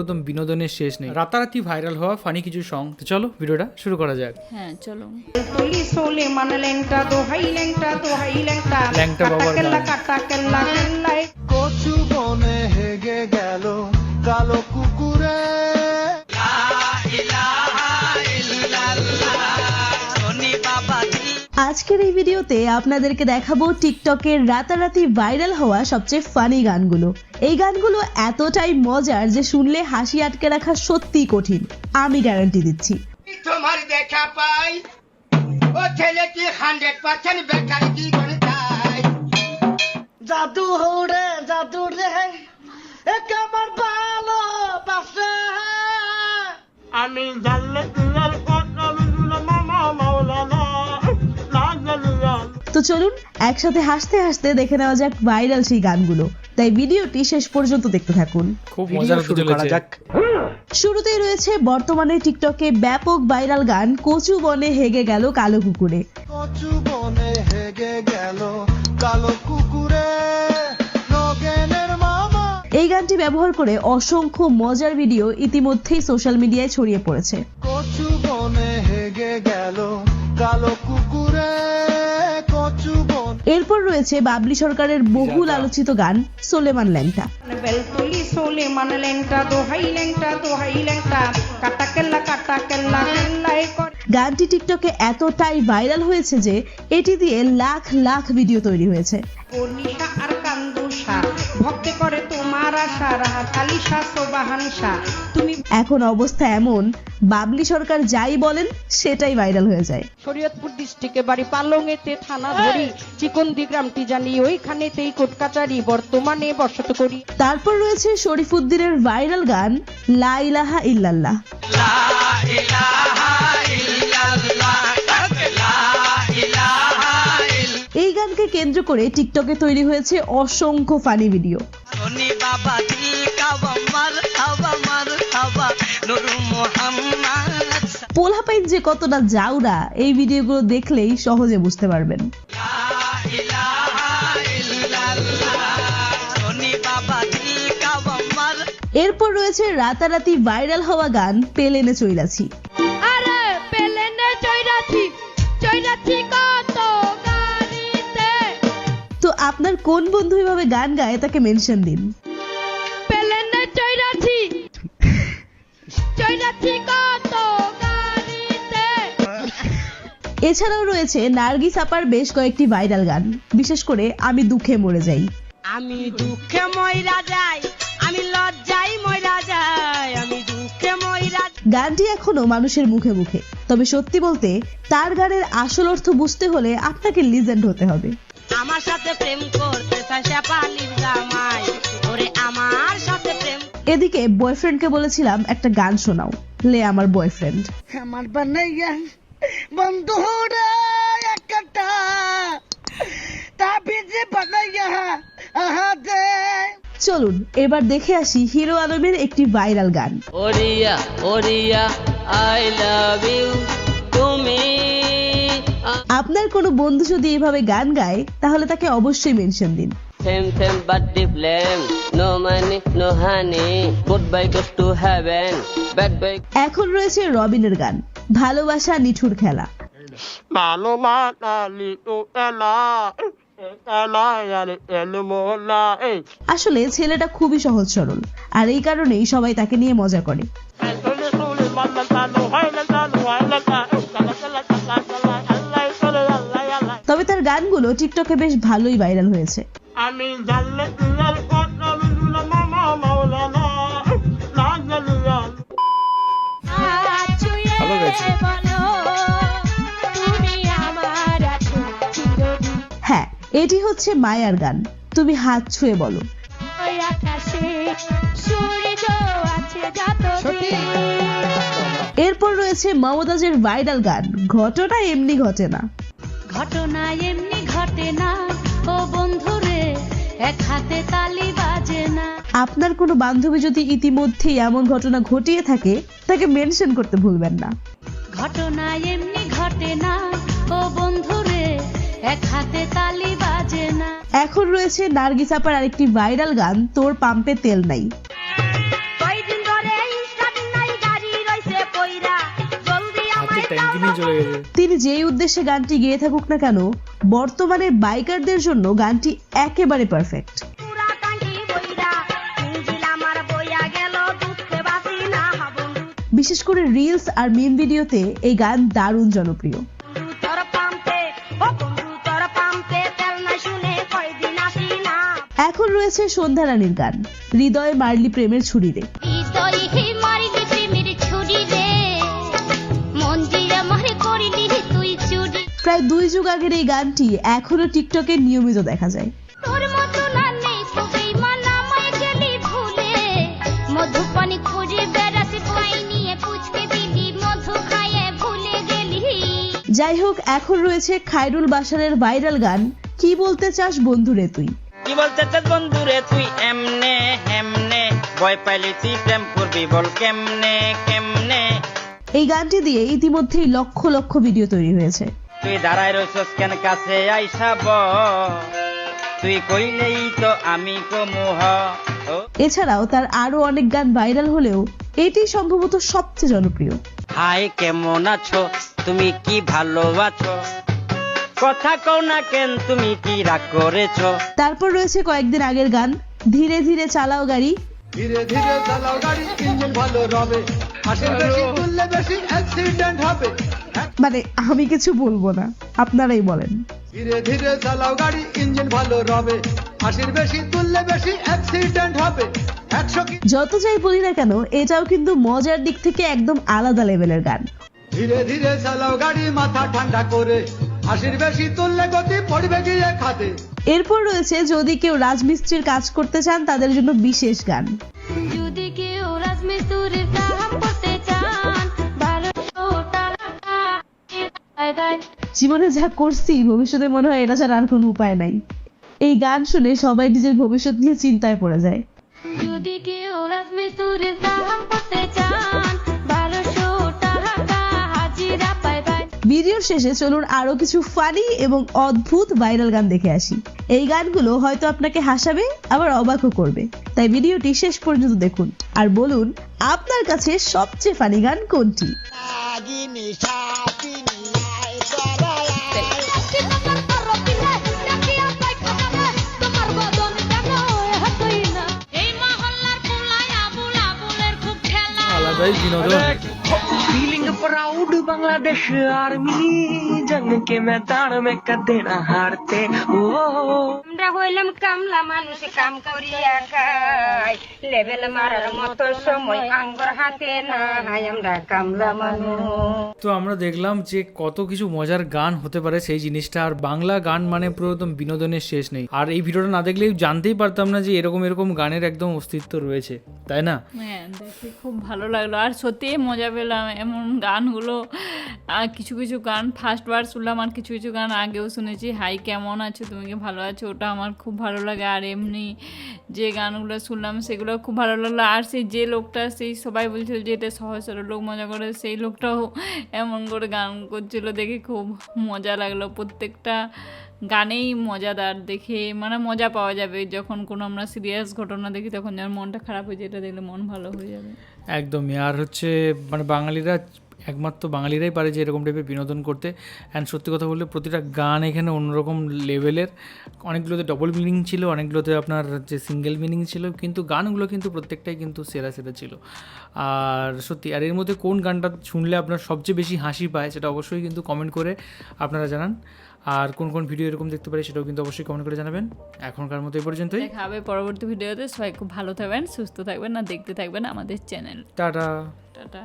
একদম বিনোদনের শেষ নেই, রাতারাতি ভাইরাল হওয়া ফানি কিছু সং। তো চলো ভিডিওটা শুরু করা যাক। হ্যাঁ চলো। ল্যাংটা বাবার গান। কচু বনে হেগে গেল কালো কুকুরে। আজকের এই ভিডিওতে আপনাদেরকে দেখাবো টিকটকের রাতারাতি ভাইরাল হওয়া সবচেয়ে ফানি গানগুলো। এই গানগুলো এতটাই মজার যে শুনলে হাসি আটকে রাখা সত্যিই কঠিন, আমি গ্যারান্টি দিচ্ছি। তোমার দেখা পাই ও ছেলেটি 100% বেকার কি করে তাই জাদু হৌরে জাদু রে এক আমার ভালো বাসা। আমি জানলে তোমার কথা মামা মাওলানা না জানিয়া। তো চলুন একসাথে হাসতে হাসতে দেখে নেওয়া যাক ভাইরাল সেই গানগুলো, তাই ভিডিওটি শেষ পর্যন্ত দেখতে থাকুন। খুব মজার শুরু করা যাক। শুরুতেই রয়েছে বর্তমানে টিকটকে ব্যাপক ভাইরাল গান কচু বনে হেগে গেল কালো কুকুরে। কচু বনে হেগে গেল কালো কুকুরে নগেনের মামা। এই গানটি ব্যবহার করে অসংখ্য মজার ভিডিও ইতিমধ্যেই সোশ্যাল মিডিয়ায় ছড়িয়ে পড়েছে। কচু বনে হেগে গেল কালো কুকুরে কচু বন। এরপর রয়েছে বাবলি সরকারের বহুল আলোচিত গান সোলেমান ল্যাংটা। বেলতুলি সোলেমান ল্যাংটা দোহাই ল্যাংটা দোহাই ল্যাংটা কাটা কেল্লা কেল্লাই করে। গানটি টিকটকে এতটাই ভাইরাল হয়েছে যে এটি দিয়ে লাখ লাখ ভিডিও তৈরি হয়েছে। নিশা আর কান্দুষা ভক্তে করে তোমার আশা রাহা কালিশা সোবাহানশা তুমি। এখন অবস্থা এমন, বাবলি সরকার যাই বলেন সেটাই ভাইরাল হয়ে যায়। শরীয়তপুর ডিস্ট্রিক্টে বাড়ি পালংয়েতে থানা ধরি চিকন্দি গ্রামটি জানি ওইখানেতেই কোর্ট কাচারি বর্তমানে বসত করি। তারপর রয়েছে শরীফুদ্দিনের ভাইরাল গান লা ইলাহা ইল্লাল্লাহ। এই গানকে কেন্দ্র করে টিকটকে তৈরি হয়েছে অসংখ্য ফানি ভিডিও। পোলাপাইন যে কতটা জাউরা এই ভিডিওগুলো দেখলেই সহজে বুঝতে পারবেন। এরপর রয়েছে রাতারাতি ভাইরাল হওয়া গান পেলেনে চইলাছি। আরে পেলেনে চইরাছি চইরাছি কত গাড়িতে। তো আপনার কোন বন্ধু এভাবে গান গায় তাকে মেনশন দিন। পেলেনে চইরাছি চইরাছি কত গাড়িতে। এছাড়াও রয়েছে নার্গিস আপার বেশ কয়েকটি ভাইরাল গান, বিশেষ করে আমি দুঃখে মরে যাই। আমি দুঃখে মইরা যাই আমি লজ্জায় মইরা যাই আমি দুঃখে মইরা। গানটি এখনো মানুষের মুখে মুখে, তবে সত্যি বলতে তার গানের আসল অর্থ বুঝতে হলে আপনাকে লিজেন্ড হতে হবে। আমার সাথে প্রেম করতে চাই সে পালির জামাই ওরে আমার সাথে প্রেম। এদিকে বয়ফ্রেন্ডকে বলেছিলাম একটা গান শোনাও, লে আমার বয়ফ্রেন্ড। আমার বানাইয়া বন্ধু রে একটা তাবিজে বানাইয়া আহা দে। চলুন এবার দেখে আসি হিরো আলমের একটি ভাইরাল গান। ওরিয়া ওরিয়া আই লাভ ইউ তুমি। আপনার কোনো বন্ধু যদি এইভাবে গান গায় তাহলে তাকে অবশ্যই মেনশন দিন। Same same but different. No money, no honey. Goodbye goes to heaven. Bad boy. এখন রয়েছে রবিনের গান ভালোবাসা নিঠুর খেলা। ভালো মাতালি তো এলা এলা ইয়ারে এলো মোলা। এই আসলে ছেলেটা খুবই সহজ সরল, আর এই কারণেই সবাই তাকে নিয়ে মজা করে। চলে চলে মাল্লা চালু হয় না চালু হয় না চালা চালা চালা চালা আল্লাহ চলে আল্লাহ আল্লাহ। তবে তার গানগুলো টিকটকে বেশ ভালোই ভাইরাল হয়েছে। আমি জানলে তোমার কথা মামা মাওলানা না জানিয়া। ভালো গেছে। হ্যাঁ, এটি হচ্ছে মায়ার গান তুমি হাত ছুঁয়ে বলো। এরপর রয়েছে মমতাজের ভাইরাল গান ঘটনা এমনি ঘটে না। ঘটনা এমনি ঘটে না ও বন্ধুরে এক হাতে তালি বাজে না। আপনার কোনো বান্ধবী যদি ইতিমধ্যেই এমন ঘটনা ঘটিয়ে থাকে তাকে মেনশন করতে ভুলবেন না। ঘটনা এমনি ঘটে না ও বন্ধুরে এক হাতে তালি বাজে না। এখন রয়েছে নার্গিস আপার আরেকটি ভাইরাল গান তোর পাম্পে তেল নাই। কয়দিন ধরে নিয়ে চলে গেছে। তিনি যেই উদ্দেশ্যে গানটি গেয়ে থাকুক না কেন, বর্তমানে বাইকারদের জন্য গানটি একেবারে পারফেক্ট। বিশেষ করে রিলস আর মিম ভিডিওতে এই গান দারুণ জনপ্রিয়। এখন রয়েছে সন্ধ্যা রানীর গান হৃদয়ে মারলি প্রেমের ছুরি রে। প্রায় 2 যুগ আগের এই গানটি এখনো টিকটকে নিয়মিত দেখা যায়। যাই হোক, এখন রয়েছে খায়রুল বাশারের ভাইরাল গান কি বলতে চাস বন্ধুরে তুই। কি বলতে চাস বন্ধুরে তুই এমনে এমনে, ভয় পাইলি তুই প্রেম করবি বল কেমনে কেমনে। এই গানটি দিয়ে ইতিমধ্যেই লক্ষ লক্ষ ভিডিও তৈরি হয়েছে। তুই দাঁড়ায় রইছস কেন কাছে আইসা বল, তুই কইলেই তো আমি কমুহ। এছাড়াও তার আরো অনেক গান ভাইরাল হলেও এটি সম্ভবত সবচেয়ে জনপ্রিয়। হাই কেমন আছো, তুমি কি ভালো আছো, কথা কও না কেন, তুমি কি রাগ করেছো। তারপর রয়েছে কয়েকদিন আগের গান ধীরে ধীরে চালাও গাড়ি। ধীরে ধীরে চালাও গাড়ি, ইঞ্জিন ভালো রবে, হাসির বেশি তুললে বেশি অ্যাক্সিডেন্ট হবে। মানে আমি কিছু বলবো না, আপনারাই বলেন। ধীরে ধীরে চালাও গাড়ি, ইঞ্জিন ভালো রবে, হাসির বেশি তুললে বেশি অ্যাক্সিডেন্ট হবে। 100 যত যাই বলি না কেন, এটাও কিন্তু মজার দিক থেকে একদম আলাদা লেভেলের গান। ধীরে ধীরে চালাও গাড়ি, মাথা ঠান্ডা করে, হাসির বেশি তুললে গতি পড়বে গিয়ে খাতে। এরপর রয়েছে যদি কেউ রাজমিস্ত্রির কাজ করতে চান তাদের জন্য বিশেষ গান। যদি কেউ রাজমিস্ত্রির কাজ করতে চান, 1200 টাকা দেয়। জীবনে যা করছি ভবিষ্যতে মনে হয় এটা ছাড়া আর কোনো উপায় নাই। এই গান শুনে সবাই নিজের ভবিষ্যৎ নিয়ে চিন্তায় পড়ে যায়। যদি কেউ রাজমিস্ত্রির কাজ করতে চান, 1200 টাকা হাজিরা পায়। ভিডিওর শেষে চলুন আরো কিছু ফানি এবং অদ্ভুত ভাইরাল গান দেখে আসি। এই গানগুলো হয়তো আপনাকে হাসাবে, আবার অবাকও করবে, তাই ভিডিওটি শেষ পর্যন্ত দেখুন আর বলুন আপনার কাছে সবচেয়ে ফানি গান কোনটি। আলাদাই বিনোদন। फीलिंग प्राउड बांग्लादेश आर्मी जंग के मैदान में कदे ना हारते। ओ আমরা হইলাম কামলা মানুষ, কাম করিয়া খাই, লেভেল মারার মতো সময় আঙ্গুর হাতে নাই, আমরা কামলা মানুষ। তো আমরা দেখলাম যে কত কিছু মজার গান হতে পারে সেই জিনিসটা। আর বাংলা গান মানে পুরো একদম বিনোদনের শেষ নেই। আর এই ভিডিওটা না দেখলেই জানতেই পারতাম না যে এরকম এরকম গানের একদম অস্তিত্ব রয়েছে, তাই না? হ্যাঁ, দেখে খুব ভালো লাগলো আর সত্যি মজা পেলাম। এমন গানগুলো কিছু কিছু গান ফার্স্ট বার শুনলাম আর কিছু কিছু গান আগেও শুনেছি। হাই কেমন আছো, তুমি কি ভালো আছো, ওটা আমার খুব ভালো লাগে। আর এমনি যে গানগুলো শুনলাম সেগুলো খুব ভালো লাগলো। আর সেই যে লোকটা, সেই সবাই বলছিল যে এটা সহজ সরল লোক মজা করে, সেই লোকটাও এমন করে গান করছিল, দেখে খুব মজা লাগলো। প্রত্যেকটা গানেই মজাদার, দেখে মানে মজা পাওয়া যাবে। যখন কোনো আমরা সিরিয়াস ঘটনা দেখি তখন যেন মনটা খারাপ হয়ে যায়, এটা দেখলে মন ভালো হয়ে যাবে। একদমই। আর হচ্ছে মানে বাঙালিরা, একমাত্র বাঙালিরাই পারে যে এরকম টাইপের বিনোদন করতে। অ্যান্ড সত্যি কথা বললে প্রতিটা গান এখানে অন্যরকম লেভেলের। অনেকগুলোতে ডবল মিনিং ছিল, অনেকগুলোতে আপনার যে সিঙ্গেল মিনিং ছিল, কিন্তু গানগুলো কিন্তু প্রত্যেকটাই কিন্তু সেরা সেরা ছিল। আর সত্যি, আর এর মধ্যে কোন গানটা শুনলে আপনার সবচেয়ে বেশি হাসি পায় সেটা অবশ্যই কিন্তু কমেন্ট করে আপনারা জানান। আর কোন কোন ভিডিও এরকম দেখতে পারি সেটাও কিন্তু অবশ্যই কমেন্ট করে জানাবেন। এখনকার মতো এই পর্যন্তই, দেখা হবে পরবর্তী ভিডিওতে। সবাই খুব ভালো থাকবেন, সুস্থ থাকবেন, আর দেখতে থাকবেন আমাদের চ্যানেল। টাটা। টাটা।